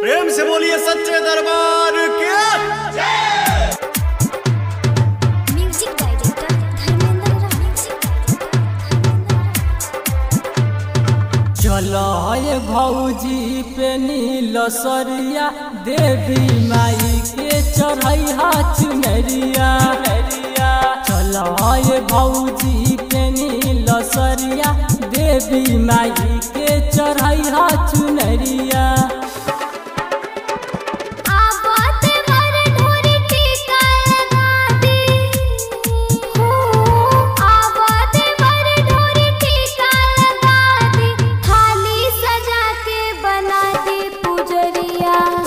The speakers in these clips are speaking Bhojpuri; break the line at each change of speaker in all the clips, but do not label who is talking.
प्रेम से बोलिए सच्चे दरबार के।
चलो ये भौजी पे नीलसरिया देवी माई के चढ़ैया चुनरिया। चलो ये भौजी पे नीलसरिया देवी माई के चढ़ैया चुनरिया।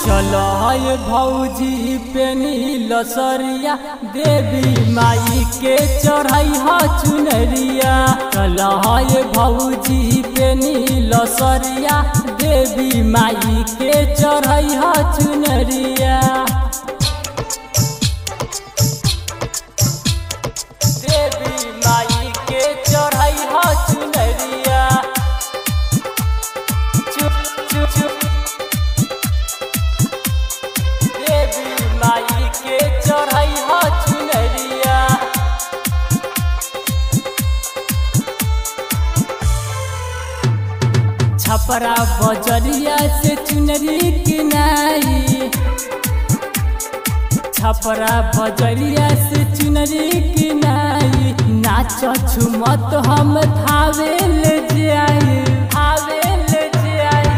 चलो ये भौजी पे नीलसरिया देवी माई के चढ़ैया चुनरिया। चलो ये भौजी पे नीलसरिया देवी माई के चढ़ैया चुनरिया। देवी माई के चढ़ैया चुनरिया। चुप चुप चुप देवी माई के चढ़ैया चुनरिया। छपरा बजरिया से चुनरी किनाई। छपरा बजरिया से चुनरी किनाई। नाच झुमत हम थावे ले जाई। थावे ले जाई।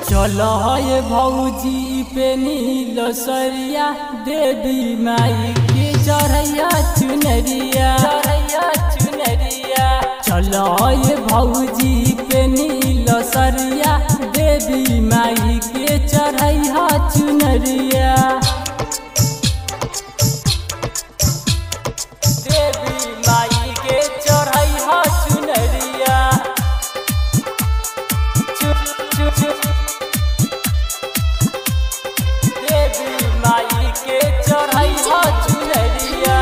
चलो ये भौजी पे नीलसरिया देवी माई के चढ़ैया चुनरिया। चढ़ैया चुनरिया। चलो ये भौजी पे नीलसरिया देवी माई के चढ़ैया चुनरिया। देवी माई के चढ़ैया चुनरिया। चुप चुप चुप देवी माई के चढ़ैया चुनरिया।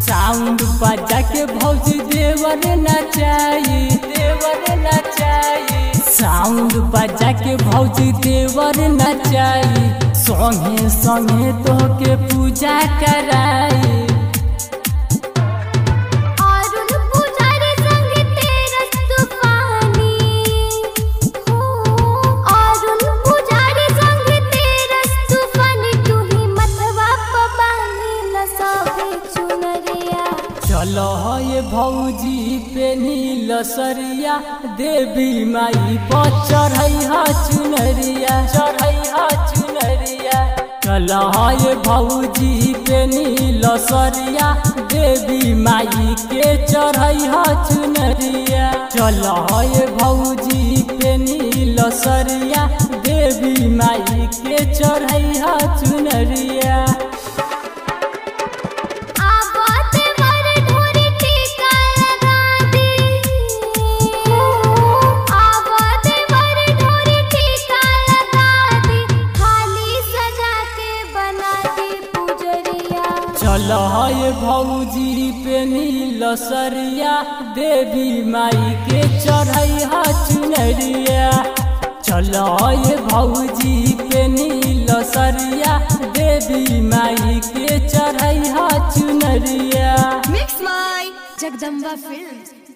साउंड बजा के भौजी देवर नचाई। देवर नचाई। साउंड बजा के भौजी देवर नचाई। संगे संगे तो के पूजा कराई। चलो ये भौजी पे नीलसरिया देवी माई पर चढ़ैया चुनरिया। चढ़ैया चुनरिया। चलो ये भौजी पे नीलसरिया देवी माई के चढ़ैया चुनरिया। चलो ये भौजी पे नीलसरिया देवी माई के चढ़ैया चुनरिया। चलो ये भौजी पे नीलसरिया देवी माई के चढ़ैया चुनरिया। चलो ये भौजी पे नीलसरिया देवी माई के चढ़ैया चुनरिया।
मिक्स माई जगदम्बा फिल्म्स।